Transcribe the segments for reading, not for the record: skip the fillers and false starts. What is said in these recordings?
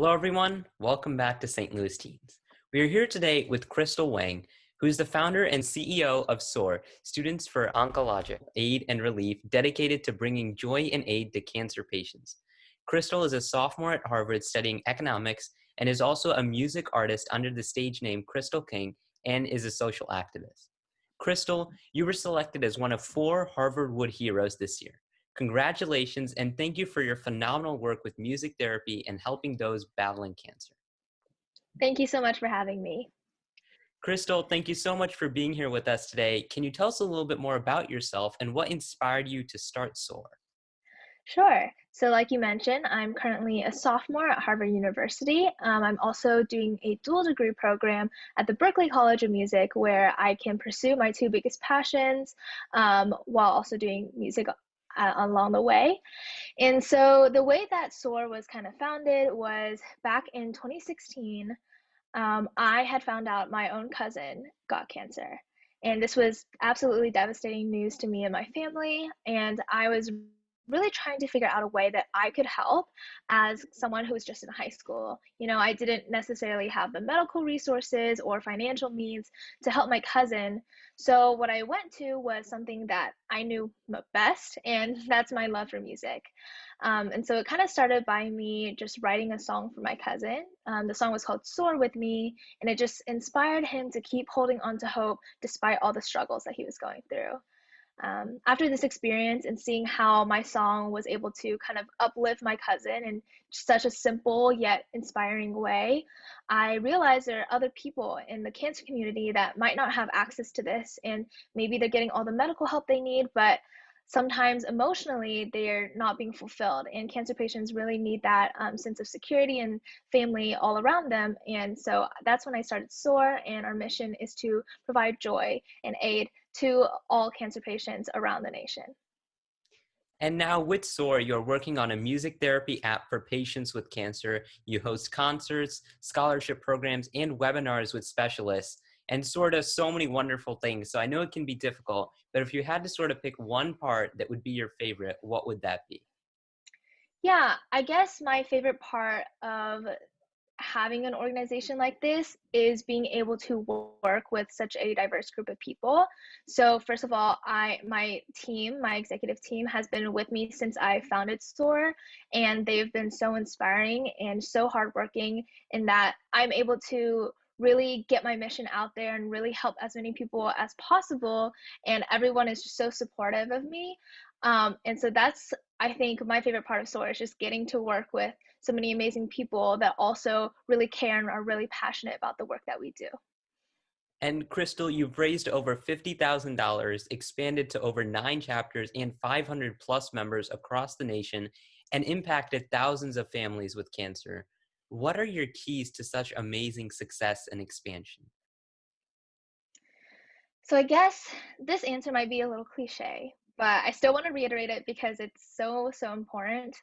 Hello, everyone. Welcome back to St. Louis Teens. We are here today with Crystal Wang, who is the founder and CEO of SOAR, Students for Oncologic Aid and Relief, dedicated to bringing joy and aid to cancer patients. Crystal is a sophomore at Harvard studying economics and is also a music artist under the stage name Crystal King and is a social activist. Crystal, you were selected as one of 4 Harvard Wood Heroes this year. Congratulations, and thank you for your phenomenal work with music therapy and helping those battling cancer. Thank you so much for having me. Crystal, thank you so much for being here with us today. Can you tell us a little bit more about yourself and what inspired you to start SOAR? Sure. So like you mentioned, I'm currently a sophomore at Harvard University. I'm also doing a dual degree program at the Berklee College of Music where I can pursue my 2 biggest passions while also doing music along the way. And so the way that SOAR was kind of founded was back in 2016. I had found out my own cousin got cancer. And this was absolutely devastating news to me and my family. And I was really trying to figure out a way that I could help as someone who was just in high school. You know, I didn't necessarily have the medical resources or financial means to help my cousin. So what I went to was something that I knew best, and that's my love for music. And so it kind of started by me just writing a song for my cousin. The song was called Soar With Me, and it just inspired him to keep holding on to hope despite all the struggles that he was going through. After this experience and seeing how my song was able to kind of uplift my cousin in such a simple yet inspiring way, I realized there are other people in the cancer community that might not have access to this, and maybe they're getting all the medical help they need, but sometimes emotionally they're not being fulfilled, and cancer patients really need that sense of security and family all around them. And so that's when I started SOAR, and our mission is to provide joy and aid to all cancer patients around the nation. And now with SOAR, you're working on a music therapy app for patients with cancer. You host concerts, scholarship programs, and webinars with specialists. And SOAR does so many wonderful things. So I know it can be difficult, but if you had to sort of pick one part that would be your favorite, what would that be? Yeah, I guess my favorite part of having an organization like this is being able to work with such a diverse group of people. So first of all, my executive team has been with me since I founded SOAR, and they've been so inspiring and so hardworking in that I'm able to really get my mission out there and really help as many people as possible. And everyone is just so supportive of me. And so that's, I think, my favorite part of SOAR is just getting to work with so many amazing people that also really care and are really passionate about the work that we do. And Crystal, you've raised over $50,000, expanded to over 9 chapters and 500 plus members across the nation, and impacted thousands of families with cancer. What are your keys to such amazing success and expansion? So I guess this answer might be a little cliche, but I still want to reiterate it because it's so, so important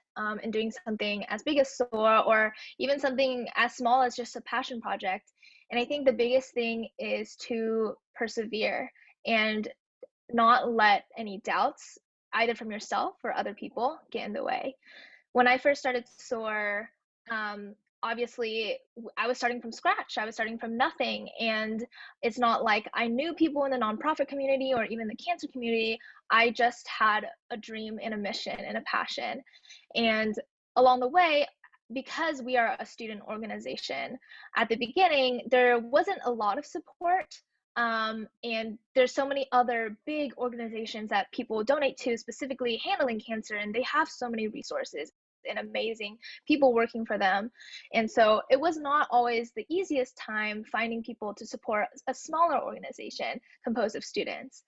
in doing something as big as SOAR or even something as small as just a passion project. And I think the biggest thing is to persevere and not let any doubts, either from yourself or other people, get in the way. When I first started SOAR, obviously I was starting from scratch. I was starting from nothing. And it's not like I knew people in the nonprofit community or even the cancer community. I just had a dream and a mission and a passion. And along the way, because we are a student organization, at the beginning, there wasn't a lot of support. And there's so many other big organizations that people donate to specifically handling cancer, and they have so many resources and amazing people working for them. And so it was not always the easiest time finding people to support a smaller organization composed of students.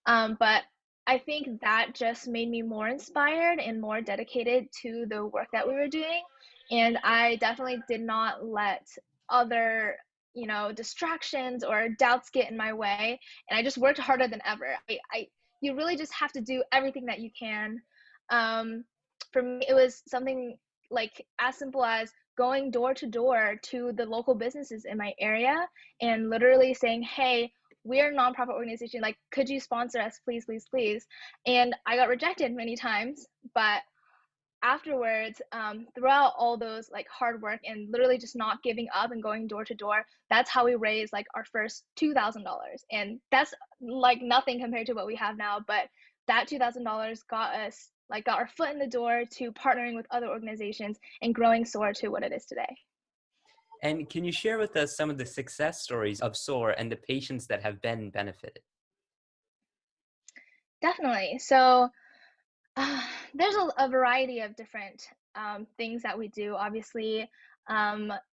But I think that just made me more inspired and more dedicated to the work that we were doing. And I definitely did not let other distractions or doubts get in my way. And I just worked harder than ever. You really just have to do everything that you can. For me, it was something like as simple as going door to door to the local businesses in my area and literally saying, hey, we're a nonprofit organization, like, could you sponsor us, please, please, please? And I got rejected many times, but afterwards, throughout all those like hard work and literally just not giving up and going door to door, that's how we raised like our first $2,000. And that's like nothing compared to what we have now. But that $2,000 got our foot in the door to partnering with other organizations and growing SOAR to what it is today. And can you share with us some of the success stories of SOAR and the patients that have been benefited? Definitely. So Uh, there's a variety of different things that we do. Obviously,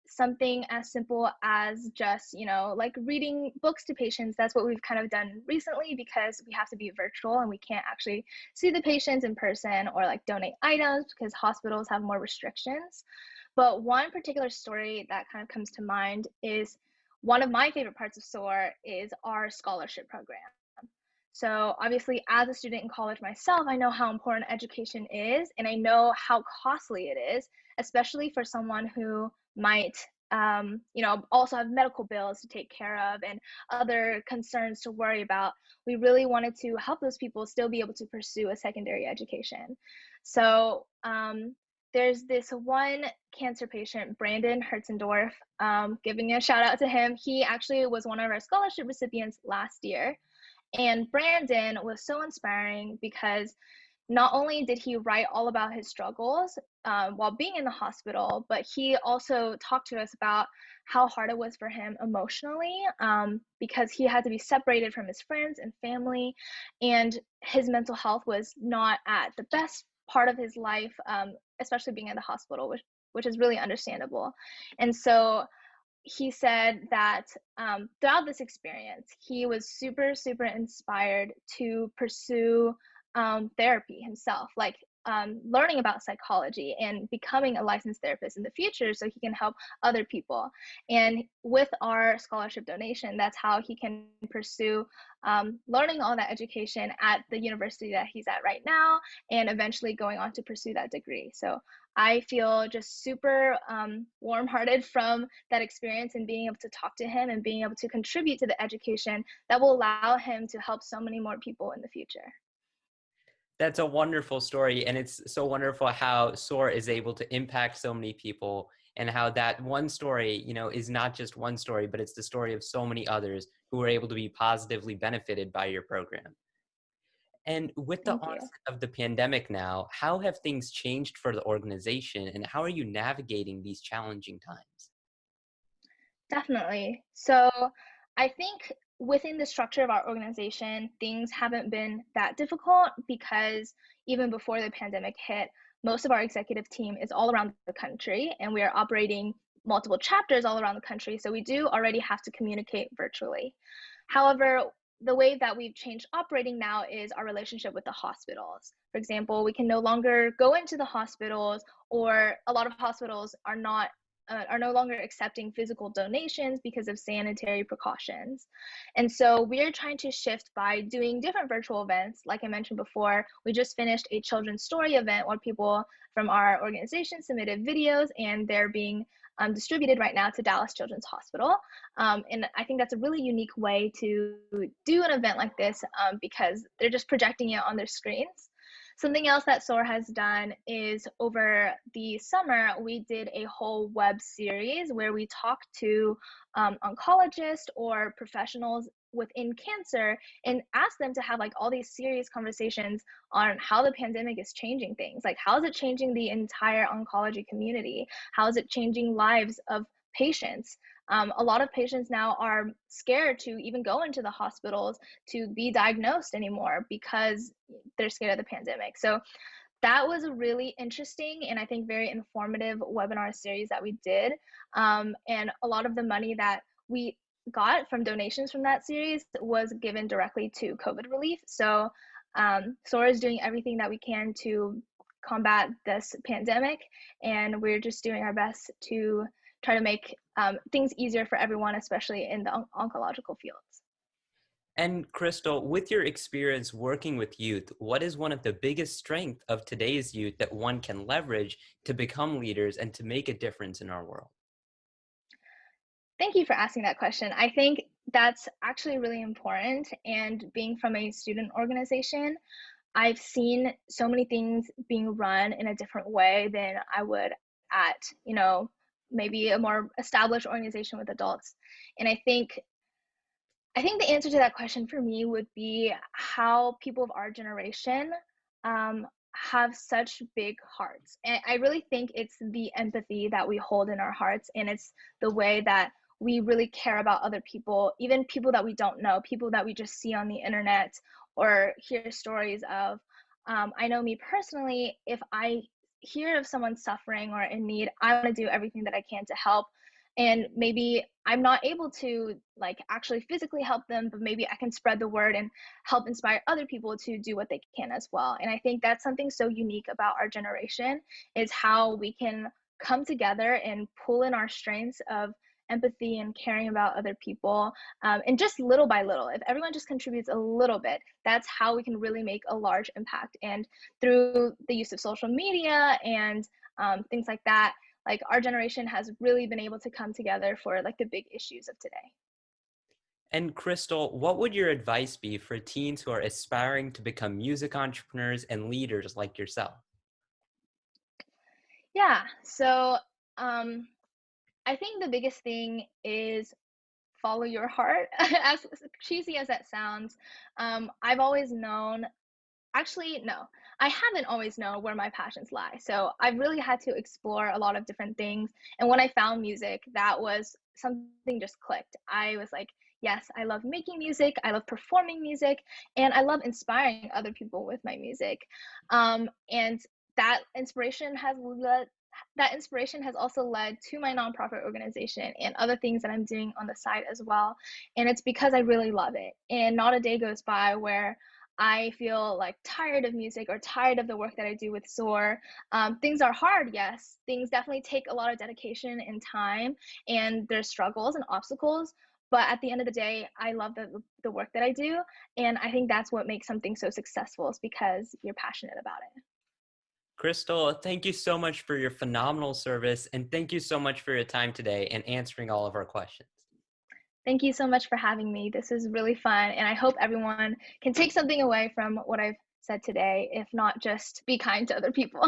something as simple as just, like reading books to patients. That's what we've kind of done recently because we have to be virtual and we can't actually see the patients in person or like donate items because hospitals have more restrictions. But one particular story that kind of comes to mind is one of my favorite parts of SOAR is our scholarship program. So, obviously, as a student in college myself, I know how important education is, and I know how costly it is, especially for someone who might, also have medical bills to take care of and other concerns to worry about. We really wanted to help those people still be able to pursue a secondary education. So, there's this one cancer patient, Brandon Hertzendorf, giving a shout out to him. He actually was one of our scholarship recipients last year. And Brandon was so inspiring because not only did he write all about his struggles while being in the hospital, but he also talked to us about how hard it was for him emotionally because he had to be separated from his friends and family, and his mental health was not at the best part of his life, especially being in the hospital, which is really understandable. And so he said that throughout this experience, he was super, super inspired to pursue therapy himself, like learning about psychology and becoming a licensed therapist in the future so he can help other people. And with our scholarship donation, that's how he can pursue learning all that education at the university that he's at right now and eventually going on to pursue that degree. So I feel just super warm-hearted from that experience and being able to talk to him and being able to contribute to the education that will allow him to help so many more people in the future. That's a wonderful story. And it's so wonderful how SOAR is able to impact so many people and how that one story, is not just one story, but it's the story of so many others who were able to be positively benefited by your program. And with the Thank you. onset of the pandemic now, how have things changed for the organization and how are you navigating these challenging times? Definitely. So I think within the structure of our organization, things haven't been that difficult because even before the pandemic hit, most of our executive team is all around the country and we are operating multiple chapters all around the country. So we do already have to communicate virtually. However, the way that we've changed operating now is our relationship with the hospitals. For example, we can no longer go into the hospitals, or a lot of hospitals are no longer accepting physical donations because of sanitary precautions. And so we're trying to shift by doing different virtual events. Like I mentioned before, we just finished a children's story event where people from our organization submitted videos and they're being distributed right now to Dallas Children's Hospital. And I think that's a really unique way to do an event like this because they're just projecting it on their screens. Something else that SOAR has done is over the summer, we did a whole web series where we talked to oncologists or professionals within cancer and asked them to have like all these serious conversations on how the pandemic is changing things. Like, how is it changing the entire oncology community? How is it changing lives of patients? A lot of patients now are scared to even go into the hospitals to be diagnosed anymore because they're scared of the pandemic. So that was a really interesting and I think very informative webinar series that we did. And a lot of the money that we got from donations from that series was given directly to COVID relief. So SOAR is doing everything that we can to combat this pandemic, and we're just doing our best to try to make things easier for everyone, especially in the oncological fields. And Crystal, with your experience working with youth, what is one of the biggest strengths of today's youth that one can leverage to become leaders and to make a difference in our world? Thank you for asking that question. I think that's actually really important. And being from a student organization, I've seen so many things being run in a different way than I would at, maybe a more established organization with adults. And I think the answer to that question for me would be how people of our generation have such big hearts. And I really think it's the empathy that we hold in our hearts, and it's the way that we really care about other people, even people that we don't know, people that we just see on the internet or hear stories of. I know me personally, if I hear of someone suffering or in need, I want to do everything that I can to help. And maybe I'm not able to like actually physically help them, but maybe I can spread the word and help inspire other people to do what they can as well. And I think that's something so unique about our generation, is how we can come together and pull in our strengths of empathy and caring about other people, and just little by little, if everyone just contributes a little bit, that's how we can really make a large impact. And through the use of social media and things like that, like our generation has really been able to come together for like the big issues of today. And Crystal, what would your advice be for teens who are aspiring to become music entrepreneurs and leaders like yourself? Yeah, so um, I think the biggest thing is follow your heart. As cheesy as that sounds, I've always known. Actually, no, I haven't always known where my passions lie. So I've really had to explore a lot of different things. And when I found music, that was something just clicked. I was like, yes, I love making music, I love performing music, and I love inspiring other people with my music. And that inspiration has led that inspiration has also led to my nonprofit organization and other things that I'm doing on the side as well. And it's because I really love it. And not a day goes by where I feel like tired of music or tired of the work that I do with SOAR. Things are hard, yes. Things definitely take a lot of dedication and time, and there's struggles and obstacles. But at the end of the day, I love the work that I do. And I think that's what makes something so successful, is because you're passionate about it. Crystal, thank you so much for your phenomenal service, and thank you so much for your time today and answering all of our questions. Thank you so much for having me. This is really fun. And I hope everyone can take something away from what I've said today, if not just be kind to other people.